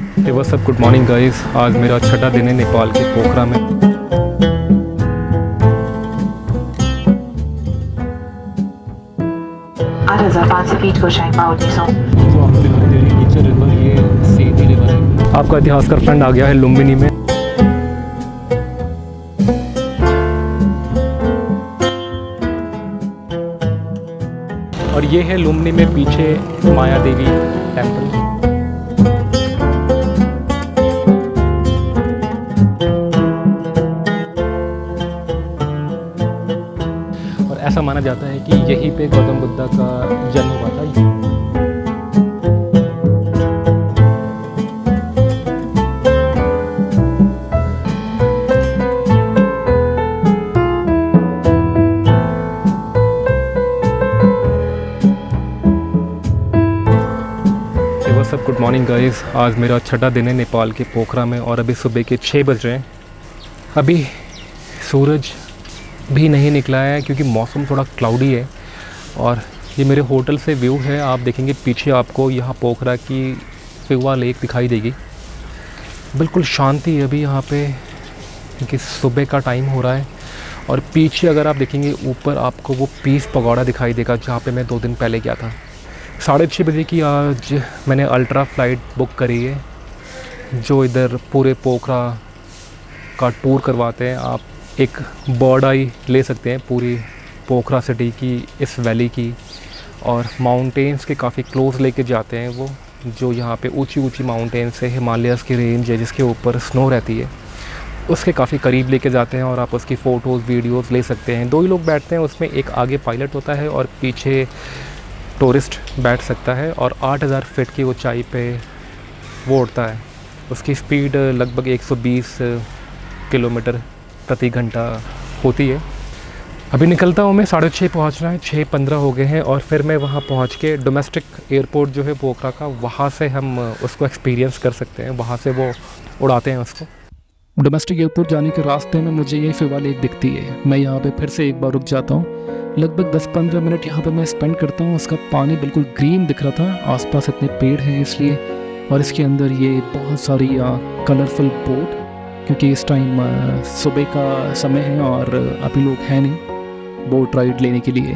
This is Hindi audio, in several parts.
हे what's up, good morning guys. आज मेरा छठा दिन है नेपाल के पोखरा में। 8500 फीट को शाइन माउंटेन जोन। जो आपको दिखाई दे रही है नीचे रिवर, ये सेती रिवर है। आपका इतिहास का फ्रेंड आ गया है लुम्बिनी में। और ये है लुम्बिनी में पीछे माया देवी टेम्पल। और ऐसा माना जाता है कि यहीं पे गौतम बुद्ध का जन्म हुआ था। सब गुड मॉर्निंग गाइस। आज मेरा छठा दिन है नेपाल के पोखरा में और अभी सुबह के 6 बज रहे हैं। अभी सूरज भी नहीं निकला है क्योंकि मौसम थोड़ा क्लाउडी है। और ये मेरे होटल से व्यू है, आप देखेंगे पीछे आपको यहाँ पोखरा की फिवा लेक दिखाई देगी। बिल्कुल शांति है अभी यहाँ पे क्योंकि सुबह का टाइम हो रहा है। और पीछे अगर आप देखेंगे ऊपर आपको वो पीस पगोड़ा दिखाई देगा जहाँ पे मैं 2 दिन पहले गया था। 6:30 बजे की आज मैंने अल्ट्रा फ़्लाइट बुक करी है जो इधर पूरे पोखरा का टूर करवाते हैं। आप एक बर्ड आई ले सकते हैं पूरी पोखरा सिटी की, इस वैली की। और माउंटेन्स के काफ़ी क्लोज़ लेके जाते हैं वो, जो यहाँ पे ऊंची ऊंची माउंटेन्स है, हिमालयस की रेंज है जिसके ऊपर स्नो रहती है, उसके काफ़ी करीब लेके जाते हैं। और आप उसकी फ़ोटोज़ वीडियोज़ ले सकते हैं। 2 ही लोग बैठते हैं उसमें, एक आगे पायलट होता है और पीछे टूरिस्ट बैठ सकता है। और 8000 फीट की ऊंचाई पे वो उड़ता है। उसकी स्पीड लगभग 120 किलोमीटर प्रति घंटा होती है। अभी निकलता हूँ मैं, 6:30 पहुँचना है, 6:15 हो गए हैं। और फिर मैं वहाँ पहुँच के डोमेस्टिक एयरपोर्ट जो है पोखरा का, वहाँ से हम उसको एक्सपीरियंस कर सकते हैं। वहाँ से वो उड़ाते हैं उसको। डोमेस्टिक एयरपोर्ट जाने के रास्ते में मुझे ये फिवा लेक दिखती है। मैं यहाँ पे फिर से एक बार रुक जाता हूँ। लगभग 10-15 मिनट यहाँ पे मैं स्पेंड करता हूँ। उसका पानी बिल्कुल ग्रीन दिख रहा था, आसपास इतने पेड़ हैं इसलिए। और इसके अंदर ये बहुत सारी कलरफुल बोट, क्योंकि इस टाइम सुबह का समय है और अभी लोग हैं नहीं बोट राइड लेने के लिए।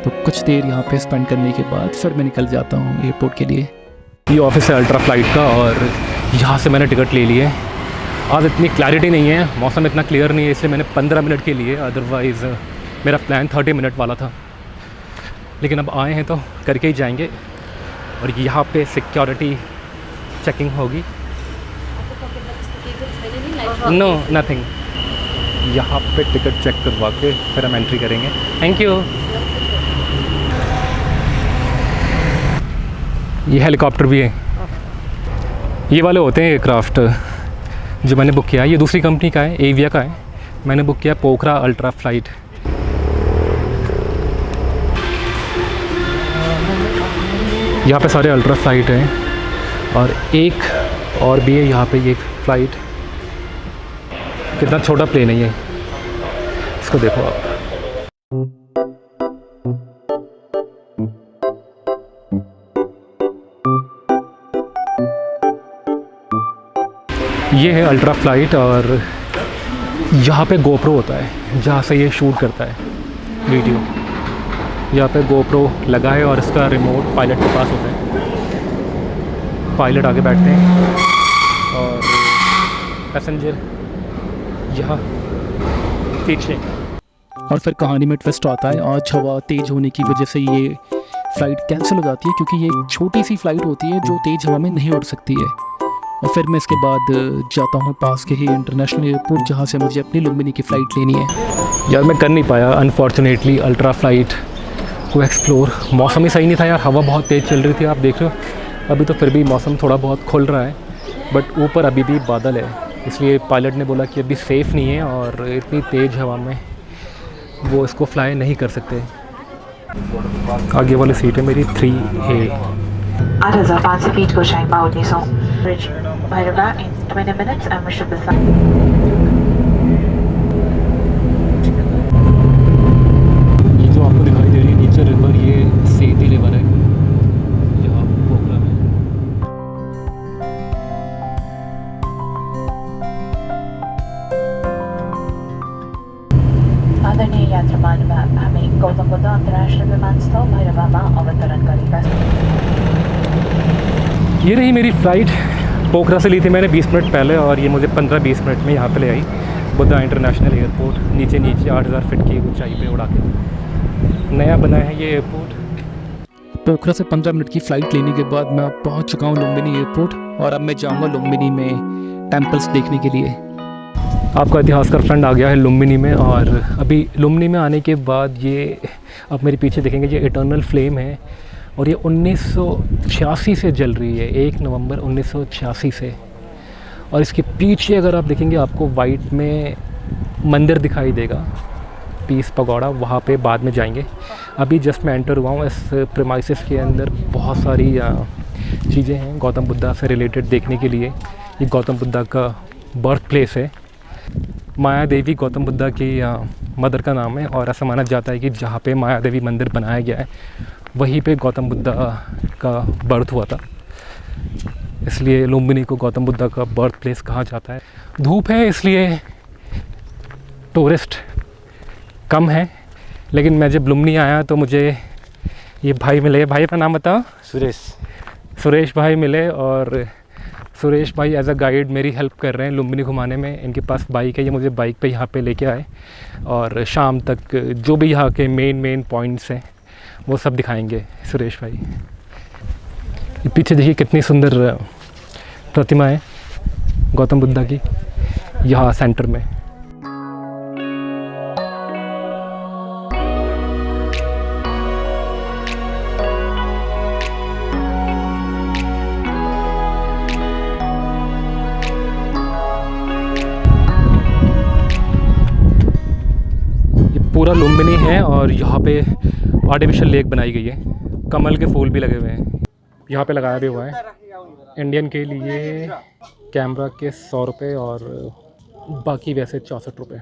तो कुछ देर यहाँ पे स्पेंड करने के बाद फिर मैं निकल जाता हूँ एयरपोर्ट के लिए। ये ऑफिस है अल्ट्रा फ़्लाइट का और यहाँ से मैंने टिकट ले ली है। आज इतनी क्लैरिटी नहीं है, मौसम इतना क्लियर नहीं है, इसलिए मैंने 15 मिनट के लिए, अदरवाइज़ मेरा प्लान 30 मिनट वाला था। लेकिन अब आए हैं तो करके ही जाएंगे। और यहाँ पे सिक्योरिटी चेकिंग होगी। No nothing. यहाँ पे टिकट चेक करवा के फिर हम एंट्री करेंगे। Thank you. ये हेलीकॉप्टर भी है। ये वाले होते हैं एयरक्राफ्ट जो मैंने बुक किया है। ये दूसरी कंपनी का है, एविया का है। मैंने बुक किया पोखरा अल्ट्रा फ़्लाइट। यहाँ पे सारे अल्ट्रा फ़्लाइट हैं और एक और भी है यहाँ पे ये फ़्लाइट। कितना छोटा प्लेन है ये, इसको देखो आप। ये है अल्ट्रा फ़्लाइट और यहाँ पे गोप्रो होता है जहाँ से ये शूट करता है वीडियो। यहाँ पे गोप्रो लगा है और इसका रिमोट पायलट के पास होता है। पायलट आगे बैठते हैं और पैसेंजर यहाँ पीछे। और फिर कहानी में ट्विस्ट आता है। आज हवा तेज़ होने की वजह से ये फ़्लाइट कैंसिल हो जाती है, क्योंकि ये एक छोटी सी फ़्लाइट होती है जो तेज़ हवा में नहीं उड़ सकती है। और फिर मैं इसके बाद जाता हूँ पास के ही इंटरनेशनल एयरपोर्ट, जहाँ से मुझे अपनी लुम्बिनी की फ़्लाइट लेनी है। यार मैं कर नहीं पाया अनफॉर्चुनेटली अल्ट्रा फ़्लाइट को एक्सप्लोर। मौसम ही सही नहीं था यार, हवा बहुत तेज़ चल रही थी। आप देख रहे हो अभी तो फिर भी मौसम थोड़ा बहुत खुल रहा है, बट ऊपर अभी भी बादल है। इसलिए पायलट ने बोला कि अभी सेफ़ नहीं है और इतनी तेज़ हवा में वो इसको फ्लाई नहीं कर सकते। आगे वाली सीट है मेरी 3A। 8500 फीट को shine mountain zone. Bridge Bhairava in 20 minutes and we should be fine. ये जो आपको दिखाई दे रही है नीचे रिवर, ये सेती रिवर है यहाँ पोखरा में। आदरणीय यात्रुमानमा हामी गौतम बुद्ध अन्तर्राष्ट्रिय विमानस्थल भैरवामा अवतरण गरेका छौँ। ये रही मेरी फ़्लाइट। पोखरा से ली थी मैंने 20 मिनट पहले और ये मुझे 15-20 मिनट में यहाँ पे ले आई बुद्धा इंटरनेशनल एयरपोर्ट। नीचे 8000 फीट की ऊंचाई पे उड़ा के नया बना है ये एयरपोर्ट। पोखरा से 15 मिनट की फ़्लाइट लेने के बाद मैं अब पहुंच चुका हूं लुम्बिनी एयरपोर्ट और अब मैं जाऊंगा लुम्बिनी में टेम्पल्स देखने के लिए। आपका इतिहासकार फ्रेंड आ गया है लुम्बिनी में। और अभी लुम्बिनी में आने के बाद ये आप मेरे पीछे देखेंगे ये इटर्नल फ्लेम है और ये 1986 से जल रही है, 1 नवंबर 1986 से। और इसके पीछे अगर आप देखेंगे आपको वाइट में मंदिर दिखाई देगा, पीस पगोड़ा, वहाँ पे बाद में जाएंगे। अभी जस्ट मैं एंटर हुआ हूँ। इस प्रेमाइसिस के अंदर बहुत सारी चीज़ें हैं गौतम बुद्धा से रिलेटेड देखने के लिए। ये गौतम बुद्धा का बर्थ प्लेस है। माया देवी गौतम बुद्धा की मदर का नाम है और ऐसा माना जाता है कि जहाँ पे माया देवी मंदिर बनाया गया है वहीं पे गौतम बुद्धा का बर्थ हुआ था, इसलिए लुम्बिनी को गौतम बुद्धा का बर्थ प्लेस कहा जाता है। धूप है इसलिए टूरिस्ट कम है, लेकिन मैं जब लुम्बिनी आया तो मुझे ये भाई मिले। भाई अपना नाम बताओ। सुरेश भाई मिले और सुरेश भाई एज अ गाइड मेरी हेल्प कर रहे हैं लुम्बिनी घुमाने में। इनके पास बाइक है, ये मुझे बाइक पे यहाँ पे लेके आए और शाम तक जो भी यहाँ के मेन पॉइंट्स हैं वो सब दिखाएंगे सुरेश भाई। ये पीछे देखिए कितनी सुंदर प्रतिमा है गौतम बुद्धा की यहाँ सेंटर में। पूरा लुम्बिनी है और यहाँ पे आर्टिफिशियल लेक बनाई गई है। कमल के फूल भी लगे हुए हैं, यहाँ पे लगाया भी हुआ है। इंडियन के लिए कैमरा के 100 रुपये और बाकी वैसे 64 रुपये।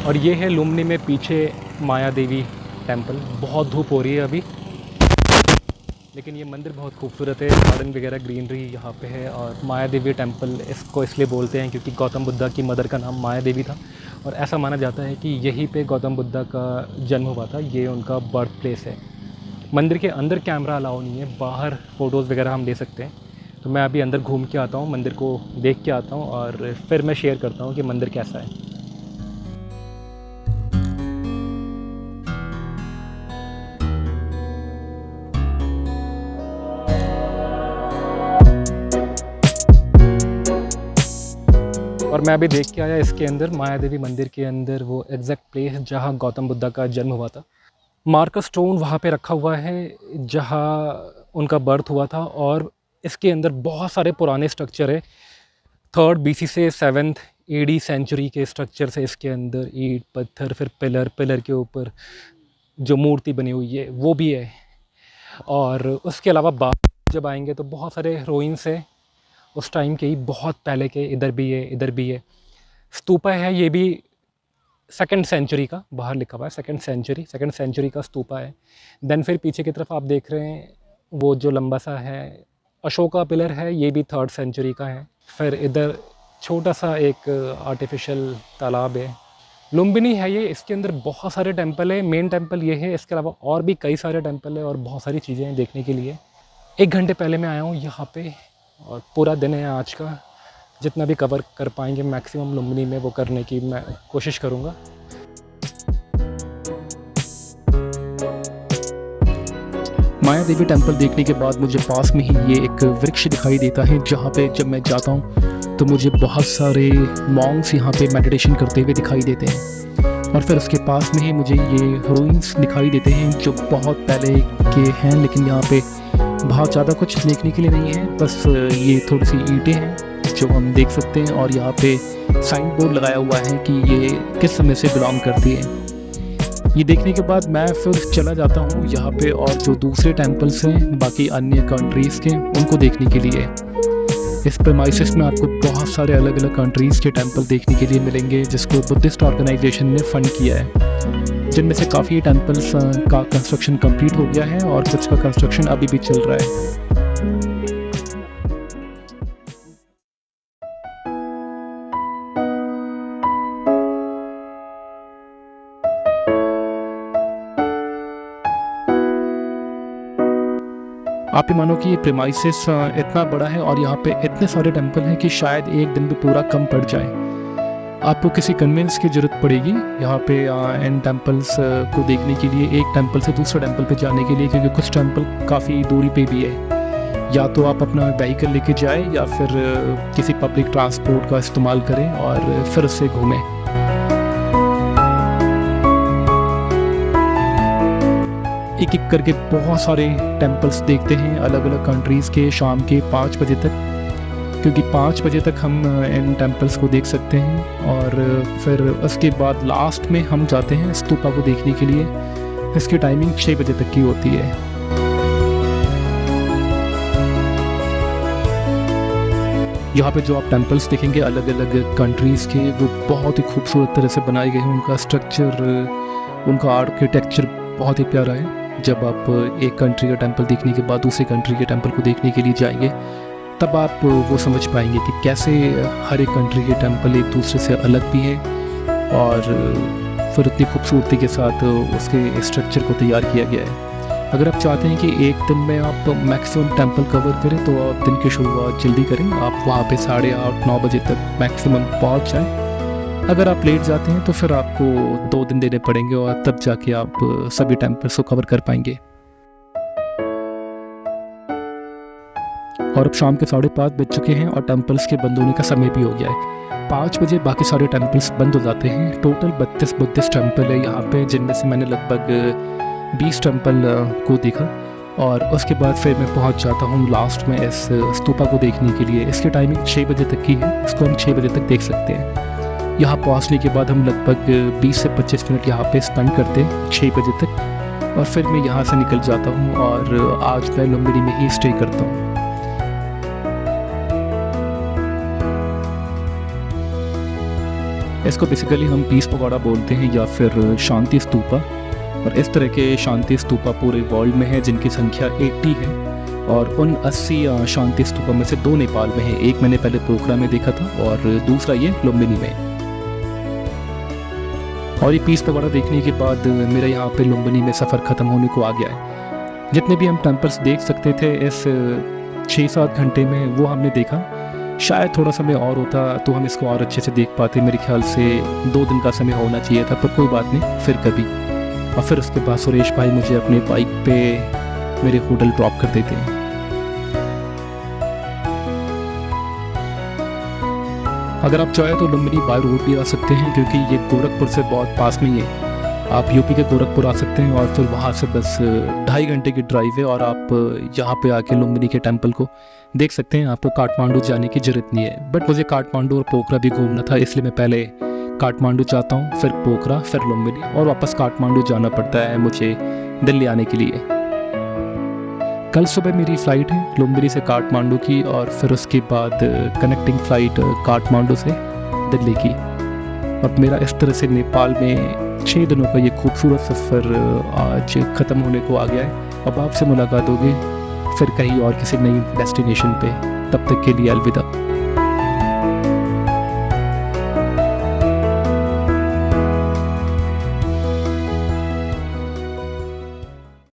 और ये है लुम्बिनी में पीछे माया देवी टेम्पल। बहुत धूप हो रही है अभी, लेकिन ये मंदिर बहुत खूबसूरत है। गार्डन वगैरह ग्रीनरी यहाँ पे है। और माया देवी टेम्पल इसको इसलिए बोलते हैं क्योंकि गौतम बुद्धा की मदर का नाम माया देवी था और ऐसा माना जाता है कि यहीं पे गौतम बुद्धा का जन्म हुआ था। ये उनका बर्थ प्लेस है। मंदिर के अंदर कैमरा अलाउ नहीं है, बाहर फ़ोटोज़ वगैरह हम ले सकते हैं। तो मैं अभी अंदर घूम के आता हूँ, मंदिर को देख के आता हूँ और फिर मैं शेयर करता हूँ कि मंदिर कैसा है। और मैं अभी देख के आया इसके अंदर माया देवी मंदिर के अंदर वो एग्जैक्ट प्लेस जहाँ गौतम बुद्धा का जन्म हुआ था। मार्कर स्टोन वहाँ पे रखा हुआ है जहाँ उनका बर्थ हुआ था। और इसके अंदर बहुत सारे पुराने स्ट्रक्चर है, 3rd BC से 7th AD सेंचुरी के स्ट्रक्चर है इसके अंदर। ईंट पत्थर, फिर पिलर के ऊपर जो मूर्ति बनी हुई है वो भी है। और उसके अलावा बाहर जब आएंगे तो बहुत सारे रूइंस है उस टाइम के ही, बहुत पहले के। इधर भी है, इधर भी है। स्तूपा है, ये भी 2nd सेंचुरी का, बाहर लिखा हुआ है 2nd सेंचुरी का स्तूपा है। देन फिर पीछे की तरफ आप देख रहे हैं वो जो लंबा सा है अशोका पिलर है, ये भी 3rd सेंचुरी का है। फिर इधर छोटा सा एक आर्टिफिशियल तालाब है। लुम्बिनी है ये, इसके अंदर बहुत सारे टेंपल है। मेन टेंपल ये है, इसके अलावा और भी कई सारे टेंपल है और बहुत सारी चीज़ें हैं देखने के लिए। 1 घंटे पहले मैं आया हूँ यहाँ पे और पूरा दिन है आज का। जितना भी कवर कर पाएंगे मैक्सिमम लुम्बिनी में वो करने की मैं कोशिश करूँगा। माया देवी टेम्पल देखने के बाद मुझे पास में ही ये एक वृक्ष दिखाई देता है जहाँ पे जब मैं जाता हूँ तो मुझे बहुत सारे मॉन्क्स यहाँ पे मेडिटेशन करते हुए दिखाई देते हैं। और फिर उसके पास में ही मुझे ये रूइंस दिखाई देते हैं जो बहुत पहले के हैं, लेकिन यहाँ पे बहुत ज़्यादा कुछ देखने के लिए नहीं है। बस ये थोड़ी सी ईंटें हैं जो हम देख सकते हैं और यहाँ पे साइन बोर्ड लगाया हुआ है कि ये किस समय से बिलोंग करती है। ये देखने के बाद मैं फिर चला जाता हूँ यहाँ पे और जो दूसरे टेम्पल्स हैं बाकी अन्य कंट्रीज़ के, उनको देखने के लिए। इस प्रेमाइसिस में आपको बहुत सारे अलग अलग कंट्रीज़ के टेम्पल देखने के लिए मिलेंगे जिसको बुद्धिस्ट ऑर्गेनाइजेशन ने फ़ंड किया है, जिनमें से काफ़ी टेम्पल्स का कंस्ट्रक्शन कंप्लीट हो गया है और कुछ का कंस्ट्रक्शन अभी भी चल रहा है। आप ही मानो कि ये प्रेमाइसिस इतना बड़ा है और यहाँ पे इतने सारे टेम्पल हैं कि शायद एक दिन में पूरा कम पड़ जाए। आपको किसी कन्वेंस की ज़रूरत पड़ेगी यहाँ पे इन टेम्पल्स को देखने के लिए, एक टेम्पल से दूसरे टेम्पल पे जाने के लिए, क्योंकि कुछ टेम्पल काफ़ी दूरी पे भी है। या तो आप अपना व्हीकल लेके जाएं या फिर किसी पब्लिक ट्रांसपोर्ट का इस्तेमाल करें और फिर उससे घूमें। एक एक करके बहुत सारे टेम्पल्स देखते हैं अलग अलग कंट्रीज़ के शाम के 5 बजे तक, क्योंकि 5 बजे तक हम इन टेम्पल्स को देख सकते हैं। और फिर उसके बाद लास्ट में हम जाते हैं स्तूपा को देखने के लिए। इसकी टाइमिंग 6 बजे तक की होती है। यहाँ पे जो आप टेम्पल्स देखेंगे अलग अलग कंट्रीज़ के, वो बहुत ही खूबसूरत तरह से बनाए गए हैं। उनका स्ट्रक्चर, उनका आर्किटेक्चर बहुत ही प्यारा है। जब आप एक कंट्री का टेम्पल देखने के बाद दूसरी कंट्री के टेम्पल को देखने के लिए जाएंगे, तब आप वो समझ पाएंगे कि कैसे हर एक कंट्री के टेम्पल एक दूसरे से अलग भी है और फिर उतनी खूबसूरती के साथ उसके स्ट्रक्चर को तैयार किया गया है। अगर आप चाहते हैं कि एक दिन में आप मैक्सिमम टेम्पल कवर करें, तो आप दिन की शुरुआत जल्दी करें। आप वहाँ पे 8:30-9 बजे तक मैक्सिमम पहुँच जाएं। अगर आप लेट जाते हैं तो फिर आपको 2 दिन देने पड़ेंगे और तब जाके आप सभी टेम्पल्स को कवर कर पाएंगे। और अब शाम के 5:30 बज चुके हैं और टेम्पल्स के बंद होने का समय भी हो गया है। 5 बजे बाकी सारे टेम्पल्स बंद हो जाते हैं। टोटल 32 बुद्धिस्ट टेम्पल है यहाँ पे, जिनमें से मैंने लगभग 20 टेम्पल को देखा। और उसके बाद फिर मैं पहुँच जाता हूँ लास्ट में इस स्तूपा को देखने के लिए। इसकी टाइमिंग 6 बजे तक की है, इसको हम 6 बजे तक देख सकते हैं। यहाँ पहुँचने के बाद हम लगभग 20 से 25 मिनट यहाँ पे स्पेंड करते हैं 6 बजे तक, और फिर मैं यहाँ से निकल जाता हूँ और आज मैं लुम्बिनी में ही स्टे करता हूँ। इसको बेसिकली हम पीस पगोड़ा बोलते हैं या फिर शांति स्तूपा। और इस तरह के शांति स्तूपा पूरे वर्ल्ड में है, जिनकी संख्या 80 है। और उन 80 शांति स्तूपा में से 2 नेपाल में है। एक मैंने पहले पोखरा में देखा था और दूसरा ये लुम्बिनी में। और ये पीस पगोड़ा देखने के बाद मेरा यहाँ पे लुम्बिनी में सफ़र ख़त्म होने को आ गया है। जितने भी हम टेम्पल्स देख सकते थे इस 6-7 घंटे में, वो हमने देखा। शायद थोड़ा समय और होता तो हम इसको और अच्छे से देख पाते। मेरे ख्याल से 2 दिन का समय होना चाहिए था, पर कोई बात नहीं, फिर कभी। और फिर उसके बाद सुरेश भाई मुझे अपने बाइक पे मेरे होटल ड्रॉप कर देते हैं। अगर आप चाहें तो लुम्बिनी बाय रोड भी आ सकते हैं, क्योंकि ये गोरखपुर से बहुत पास में ही है। आप यूपी के गोरखपुर आ सकते हैं और फिर वहाँ से बस 2.5 घंटे की ड्राइव है और आप यहाँ पे आके लुम्बिनी के टेम्पल को देख सकते हैं। आपको काठमांडू जाने की ज़रूरत नहीं है। बट मुझे काठमांडू और पोखरा भी घूमना था, इसलिए मैं पहले काठमांडू जाता हूँ, फिर पोखरा, फिर लुम्बिनी, और वापस काठमांडू जाना पड़ता है मुझे दिल्ली आने के लिए। कल सुबह मेरी फ़्लाइट है लुम्बिनी से काठमांडू की, और फिर उसके बाद कनेक्टिंग फ़्लाइट काठमांडू से दिल्ली की। और मेरा इस तरह से नेपाल में 6 दिनों का ये खूबसूरत सफ़र आज ख़त्म होने को आ गया है। अब आपसे मुलाकात होगी फिर कहीं और किसी नई डेस्टिनेशन पे। तब तक के लिए अलविदा।